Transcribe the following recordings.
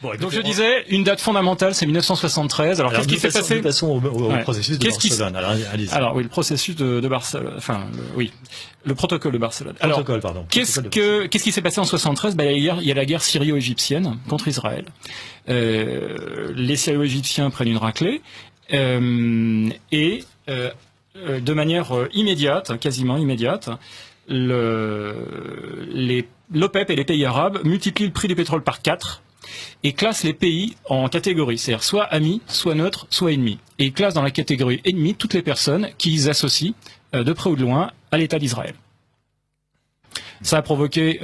Bon, donc je disais, une date fondamentale, c'est 1973. Alors qu'est-ce qui s'est passé? Passons au processus de Barcelone. Alors oui, le processus de Barcelone. Enfin, le protocole de Barcelone. Qu'est-ce qui s'est passé en 73? Il y a la guerre syrio-égyptienne contre Israël. Les Syrio-égyptiens prennent une raclée et de manière immédiate, quasiment immédiate, l'OPEP et les pays arabes multiplient le prix du pétrole par 4 et classent les pays en catégories, c'est-à-dire soit amis, soit neutres, soit ennemis. Et ils classent dans la catégorie ennemis toutes les personnes qu'ils associent, de près ou de loin, à l'État d'Israël. Ça a provoqué,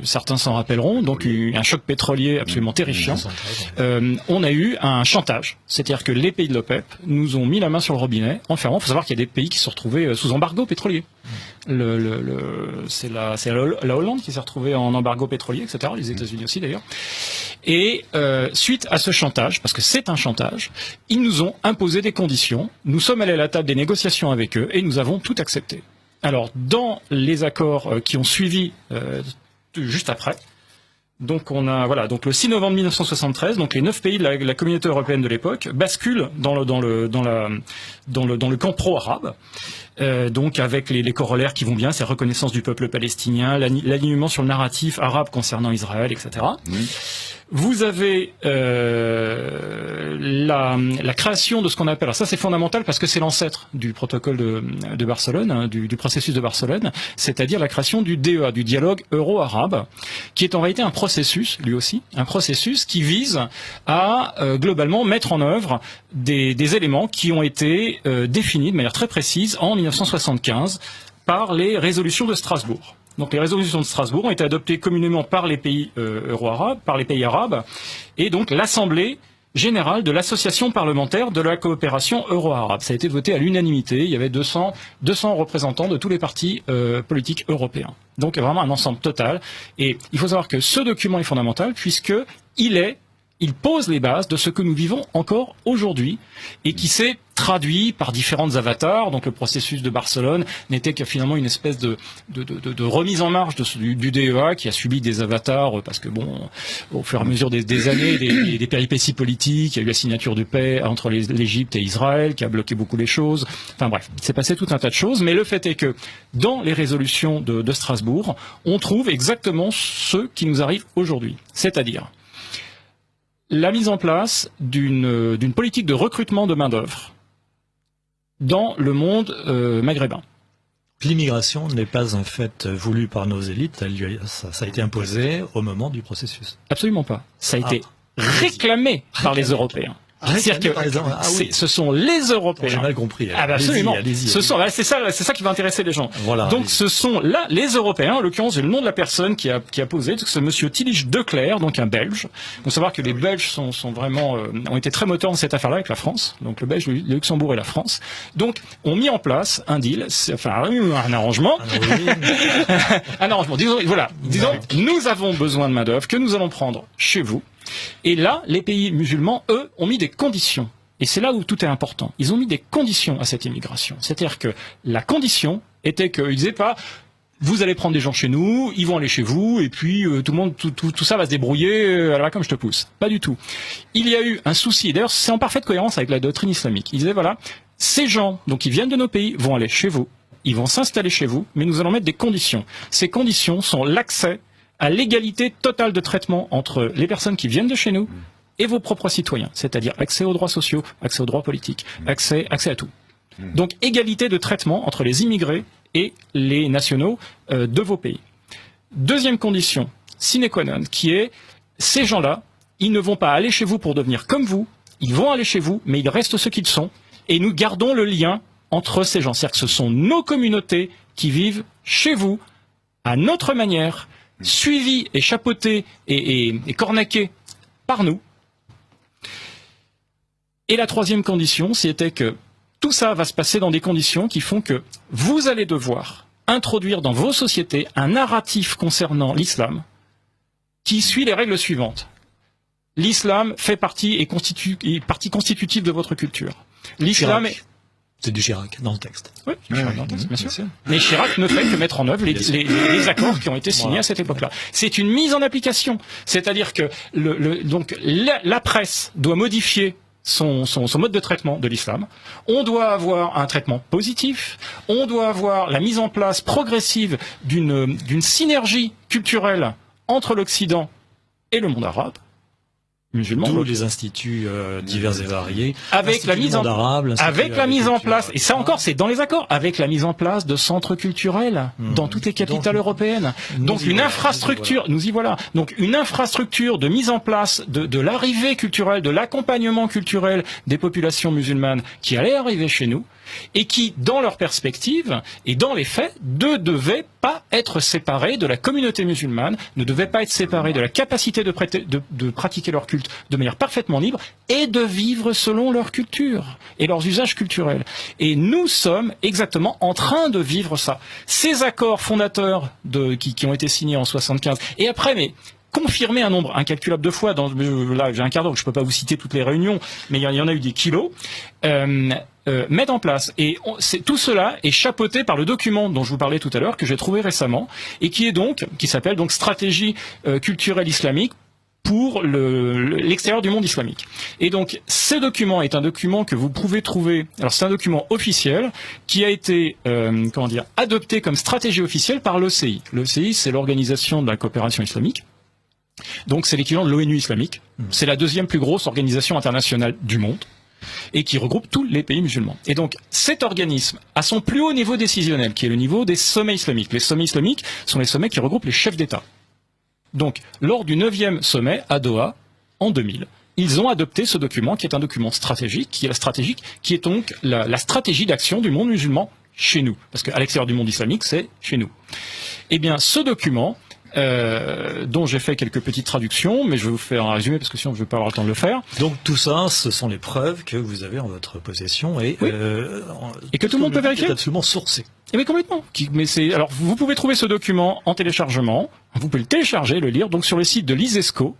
certains s'en rappelleront, donc un choc pétrolier absolument terrifiant. On a eu un chantage, c'est-à-dire que les pays de l'OPEP nous ont mis la main sur le robinet en fermant. Il faut savoir qu'il y a des pays qui se sont retrouvés sous embargo pétrolier. C'est la Hollande qui s'est retrouvée en embargo pétrolier, etc. Les États-Unis aussi d'ailleurs. Et suite à ce chantage, parce que c'est un chantage, ils nous ont imposé des conditions. Nous sommes allés à la table des négociations avec eux et nous avons tout accepté. Alors, dans les accords qui ont suivi juste après, donc on a donc le 6 novembre 1973, donc les 9 pays de la communauté européenne de l'époque basculent dans le camp pro-arabe. Donc avec les corollaires qui vont bien, c'est reconnaissance du peuple palestinien, l'alignement sur le narratif arabe concernant Israël, etc. Oui. Vous avez la création de ce qu'on appelle, alors ça c'est fondamental parce que c'est l'ancêtre du protocole de Barcelone, hein, du processus de Barcelone, c'est-à-dire la création du DEA, du dialogue euro-arabe, qui est en réalité un processus, lui aussi, un processus qui vise à globalement mettre en œuvre des éléments qui ont été définis de manière très précise en 1975 par les résolutions de Strasbourg. Donc les résolutions de Strasbourg ont été adoptées communément par les pays euro-arabes, par les pays arabes, et donc l'Assemblée générale de l'Association parlementaire de la coopération euro-arabe. Ça a été voté à l'unanimité, il y avait 200 représentants de tous les partis politiques européens. Donc vraiment un ensemble total. Et il faut savoir que ce document est fondamental puisque il pose les bases de ce que nous vivons encore aujourd'hui et qui s'est traduit par différentes avatars. Donc le processus de Barcelone n'était que finalement une espèce de remise en marche du DEA qui a subi des avatars parce que bon, au fur et à mesure des années, des péripéties politiques, il y a eu la signature de paix entre l'Égypte et Israël qui a bloqué beaucoup les choses. Enfin bref, il s'est passé tout un tas de choses, mais le fait est que dans les résolutions de Strasbourg, on trouve exactement ce qui nous arrive aujourd'hui. C'est-à-dire la mise en place d'une politique de recrutement de main-d'œuvre dans le monde maghrébin. L'immigration n'est pas un fait voulu par nos élites, ça a été imposé au moment du processus. Absolument pas. Ça a été réclamé par les Européens. C'est-à-dire que ce sont les Européens. J'ai mal compris. Absolument. Allez-y. C'est ça qui va intéresser les gens. Voilà, donc ce sont là les Européens. En l'occurrence, j'ai le nom de la personne qui a posé. C'est Monsieur Tillich de Clercq, donc un Belge. Il faut savoir que les Belges sont vraiment ont été très moteurs dans cette affaire-là avec la France. Donc le Belge, le Luxembourg et la France. Donc ont mis en place un deal, un arrangement, un arrangement. Disons, nous avons besoin de main d'œuvre que nous allons prendre chez vous. Et là, les pays musulmans, eux, ont mis des conditions. Et c'est là où tout est important. Ils ont mis des conditions à cette immigration. C'est-à-dire que la condition était qu'ils disaient pas vous allez prendre des gens chez nous, ils vont aller chez vous, et puis tout le monde, tout ça va se débrouiller à la comme je te pousse. Pas du tout. Il y a eu un souci. D'ailleurs, c'est en parfaite cohérence avec la doctrine islamique. Ils disaient voilà, ces gens, donc qui viennent de nos pays, vont aller chez vous, ils vont s'installer chez vous, mais nous allons mettre des conditions. Ces conditions sont l'accès à l'égalité totale de traitement entre les personnes qui viennent de chez nous et vos propres citoyens, c'est-à-dire accès aux droits sociaux, accès aux droits politiques, accès à tout. Donc égalité de traitement entre les immigrés et les nationaux de vos pays. Deuxième condition, sine qua non, qui est ces gens-là, ils ne vont pas aller chez vous pour devenir comme vous, ils vont aller chez vous, mais ils restent ce qu'ils sont, et nous gardons le lien entre ces gens. C'est-à-dire que ce sont nos communautés qui vivent chez vous, à notre manière, suivi et chapeauté et cornaqué par nous. Et la troisième condition, c'était que tout ça va se passer dans des conditions qui font que vous allez devoir introduire dans vos sociétés un narratif concernant l'islam qui suit les règles suivantes. L'islam fait partie constitutive de votre culture. L'islam est... C'est du Chirac dans le texte. Oui, Chirac dans le texte, bien sûr. Mais Chirac ne fait que mettre en œuvre les accords qui ont été signés à cette époque-là. C'est une mise en application. C'est-à-dire que donc la presse doit modifier son mode de traitement de l'islam. On doit avoir un traitement positif. On doit avoir la mise en place progressive d'une synergie culturelle entre l'Occident et le monde arabe. Musulmans, tous les instituts divers et variés, avec la mise en place, et ça encore c'est dans les accords, avec la mise en place de centres culturels dans toutes les capitales européennes. Donc une infrastructure, nous y voilà. Donc une infrastructure de mise en place de l'arrivée culturelle, de l'accompagnement culturel des populations musulmanes qui allaient arriver chez nous et qui, dans leur perspective et dans les faits, ne devaient pas être séparés de la communauté musulmane, ne devaient pas être séparés de la capacité de pratiquer leur culte de manière parfaitement libre et de vivre selon leur culture et leurs usages culturels. Et nous sommes exactement en train de vivre ça. Ces accords fondateurs qui ont été signés en 75 et après, mais confirmé un nombre incalculable de fois, là j'ai un quart d'heure, je ne peux pas vous citer toutes les réunions, mais il y en a eu des kilos, mettre en place. Et tout cela est chapeauté par le document dont je vous parlais tout à l'heure, que j'ai trouvé récemment, et qui s'appelle donc Stratégie culturelle islamique pour l'extérieur du monde islamique. Et donc, ce document est un document que vous pouvez trouver, alors c'est un document officiel qui a été, adopté comme stratégie officielle par l'OCI. L'OCI, c'est l'Organisation de la coopération islamique. Donc c'est l'équivalent de l'ONU islamique. C'est la deuxième plus grosse organisation internationale du monde et qui regroupe tous les pays musulmans. Et donc cet organisme a son plus haut niveau décisionnel, qui est le niveau des sommets islamiques. Les sommets islamiques sont les sommets qui regroupent les chefs d'État. Donc lors du 9e sommet à Doha, en 2000, ils ont adopté ce document qui est un document stratégique, qui est donc la stratégie d'action du monde musulman chez nous. Parce qu'à l'extérieur du monde islamique, c'est chez nous. Eh bien ce document, dont j'ai fait quelques petites traductions, mais je vais vous faire un résumé parce que sinon je ne vais pas avoir le temps de le faire. Donc tout ça, ce sont les preuves que vous avez en votre possession et que tout le monde peut vérifier. Absolument sourcé. Et mais complètement. Alors vous pouvez trouver ce document en téléchargement. Vous pouvez le télécharger, le lire, donc sur le site de l'ISESCO.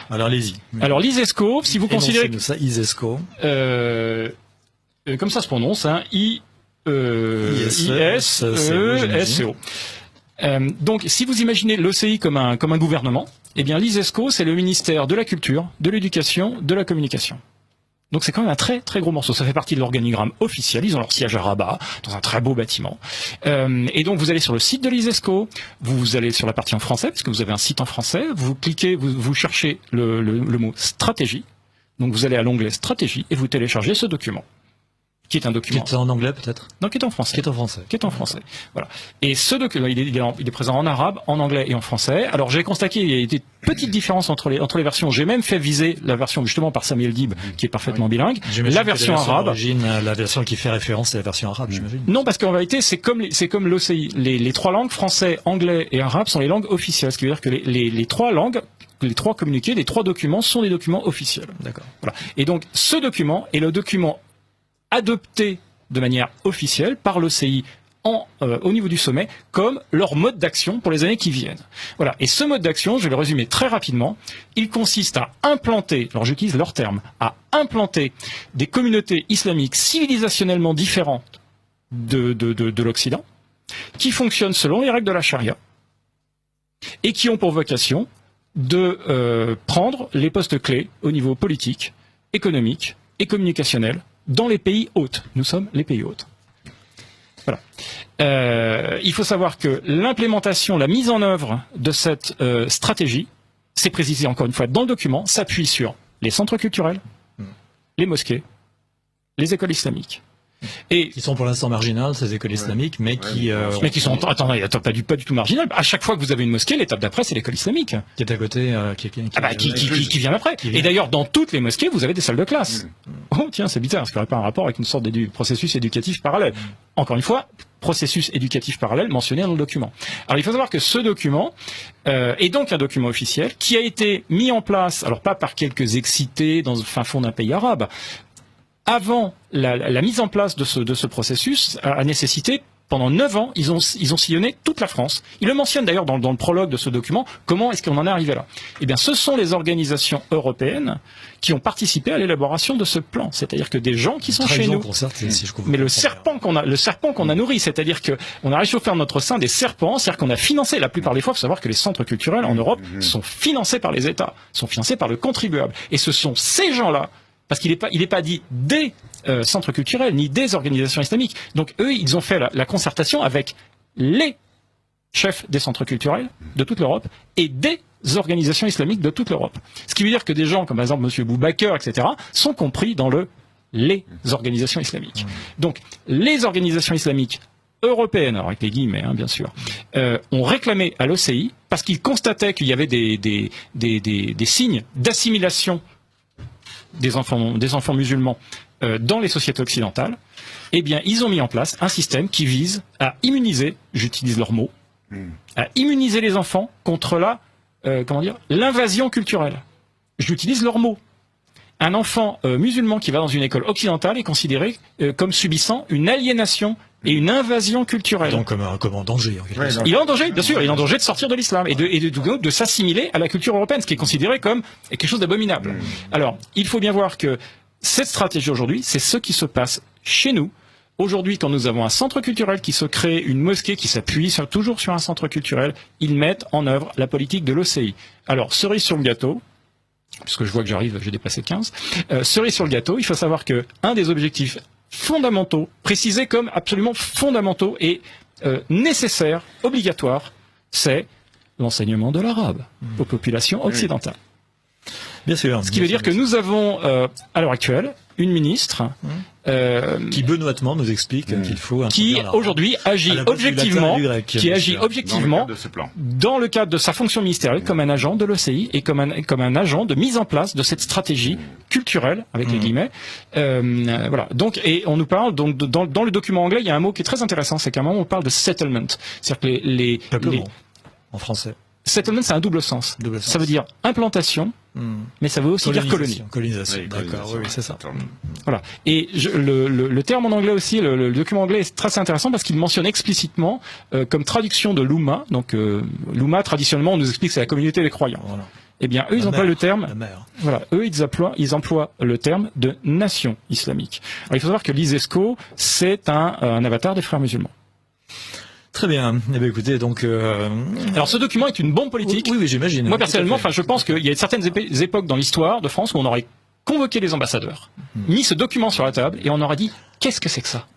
Alors allez-y. Alors l'ISESCO, si vous considérez que ça, ISESCO, comme ça se prononce, hein, ISESCO. Donc, si vous imaginez l'OCI comme un gouvernement, eh bien, l'ISESCO, c'est le ministère de la Culture, de l'Éducation, de la Communication. Donc, c'est quand même un très, très gros morceau. Ça fait partie de l'organigramme officiel. Ils ont leur siège à Rabat, dans un très beau bâtiment. Et donc, vous allez sur le site de l'ISESCO, vous allez sur la partie en français, parce que vous avez un site en français, vous cliquez, vous cherchez le mot stratégie. Donc, vous allez à l'onglet stratégie et vous téléchargez ce document. Qui est un document. Qui est en anglais peut-être? Non, qui est en français. Qui est en français. Qui est en français. Voilà. Et ce document, il est présent en arabe, en anglais et en français. Alors j'ai constaté qu'il y a des petites différences entre les versions. J'ai même fait viser la version justement par Samuel Dib, qui est parfaitement bilingue. La version arabe. La version qui fait référence, c'est la version arabe, j'imagine. Non, parce qu'en réalité, c'est comme l'OCI. Les trois langues, français, anglais et arabe, sont les langues officielles. Ce qui veut dire que les trois langues, les trois communiqués, les trois documents sont des documents officiels. D'accord. Voilà. Et donc ce document est le document adopté de manière officielle par l'OCI au niveau du sommet comme leur mode d'action pour les années qui viennent. Voilà. Et ce mode d'action, je vais le résumer très rapidement, il consiste à implanter, alors j'utilise leur terme, à implanter des communautés islamiques civilisationnellement différentes de l'Occident, qui fonctionnent selon les règles de la charia, et qui ont pour vocation de prendre les postes clés au niveau politique, économique et communicationnel dans les pays hôtes. Nous sommes les pays hôtes. Voilà. Il faut savoir que l'implémentation, la mise en œuvre de cette stratégie, c'est précisé encore une fois dans le document, s'appuie sur les centres culturels, les mosquées, les écoles islamiques. Et qui sont pour l'instant marginales, ces écoles islamiques, mais qui sont pas du tout marginales. À chaque fois que vous avez une mosquée, l'étape d'après, c'est l'école islamique. Qui est à côté, qui vient après. Et d'ailleurs, dans toutes les mosquées, vous avez des salles de classe. Oh, tiens, c'est bizarre, parce qu'il n'y aurait pas un rapport avec une sorte de processus éducatif parallèle. Encore une fois, processus éducatif parallèle mentionné dans le document. Alors, il faut savoir que ce document est donc un document officiel qui a été mis en place, alors pas par quelques excités dans le fin fond d'un pays arabe. Avant la mise en place de ce processus a nécessité pendant 9 ans, ils ont sillonné toute la France. Ils le mentionnent d'ailleurs dans le prologue de ce document. Comment est-ce qu'on en est arrivé là? Eh bien, ce sont les organisations européennes qui ont participé à l'élaboration de ce plan. C'est-à-dire que des gens qui sont chez nous. Mais le serpent qu'on a nourri, c'est-à-dire que on a réchauffé en notre sein des serpents, c'est-à-dire qu'on a financé, la plupart des fois, il faut savoir que les centres culturels en Europe sont financés par les États, sont financés par le contribuable. Et ce sont ces gens-là, parce qu'il n'est pas dit des centres culturels, ni des organisations islamiques. Donc eux, ils ont fait la concertation avec les chefs des centres culturels de toute l'Europe et des organisations islamiques de toute l'Europe. Ce qui veut dire que des gens comme par exemple M. Boubaker, etc., sont compris dans les organisations islamiques. Donc les organisations islamiques européennes, alors avec les guillemets bien sûr, ont réclamé à l'OCI parce qu'ils constataient qu'il y avait des signes d'assimilation des enfants musulmans dans les sociétés occidentales. Eh bien, ils ont mis en place un système qui vise à immuniser, j'utilise leurs mots, à immuniser les enfants contre l'invasion culturelle. J'utilise leurs mots. Un enfant musulman qui va dans une école occidentale est considéré comme subissant une aliénation et une invasion culturelle. Donc comme en danger. En quelque sorte. Il est en danger, bien sûr, il est en danger de sortir de l'islam et de s'assimiler à la culture européenne, ce qui est considéré comme quelque chose d'abominable. Alors, il faut bien voir que cette stratégie aujourd'hui, c'est ce qui se passe chez nous. Aujourd'hui, quand nous avons un centre culturel qui se crée, une mosquée qui s'appuie toujours sur un centre culturel, ils mettent en œuvre la politique de l'OCI. Alors, cerise sur le gâteau, puisque je vois que j'arrive, j'ai dépassé 15, cerise sur le gâteau, il faut savoir que un des objectifs fondamentaux, précisés comme absolument fondamentaux et nécessaires, obligatoires, c'est l'enseignement de l'arabe aux populations occidentales. Bien sûr. Ce qui veut dire que nous avons, à l'heure actuelle, une ministre qui benoîtement nous explique qu'il faut qui aujourd'hui agit objectivement, dans le cadre de sa fonction ministérielle comme un agent de l'OCI et comme un agent de mise en place de cette stratégie culturelle avec les guillemets. Voilà. Donc et on nous parle donc dans le document anglais, il y a un mot qui est très intéressant, c'est qu'à un moment on parle de settlement, c'est-à-dire que les en français. Settlement, c'est un double sens. Ça veut dire implantation, mais ça veut aussi dire colonie. Colonisation. D'accord, oui, c'est ça. Voilà. Et le terme en anglais aussi, le document anglais est très intéressant parce qu'il mentionne explicitement comme traduction de l'Oumma. Donc l'Oumma, traditionnellement, on nous explique que c'est la communauté des croyants. Voilà. Eh bien, eux, ils emploient le terme. Voilà, eux, ils emploient le terme de nation islamique. Alors, il faut savoir que l'ISESCO, c'est un avatar des frères musulmans. Très bien. Eh bien, écoutez, donc. Alors, ce document est une bombe politique. Oui, j'imagine. Moi, personnellement, je pense qu'il y a certaines époques dans l'histoire de France où on aurait convoqué les ambassadeurs, mis ce document sur la table et on aurait dit qu'est-ce que c'est que ça?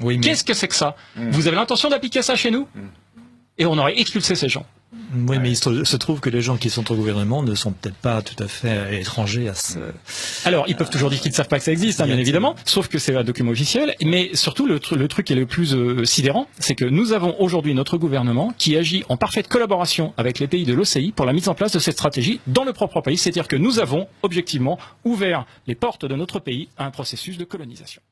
Oui, qu'est-ce que c'est que ça? Vous avez l'intention d'appliquer ça chez nous? Et on aurait expulsé ces gens. Oui, mais il se trouve que les gens qui sont au gouvernement ne sont peut-être pas tout à fait étrangers à ce... Alors, ils peuvent toujours dire qu'ils ne savent pas que ça existe, bien évidemment, sauf que c'est un document officiel. Mais surtout, le truc qui est le plus sidérant, c'est que nous avons aujourd'hui notre gouvernement qui agit en parfaite collaboration avec les pays de l'OCI pour la mise en place de cette stratégie dans le propre pays. C'est-à-dire que nous avons, objectivement, ouvert les portes de notre pays à un processus de colonisation.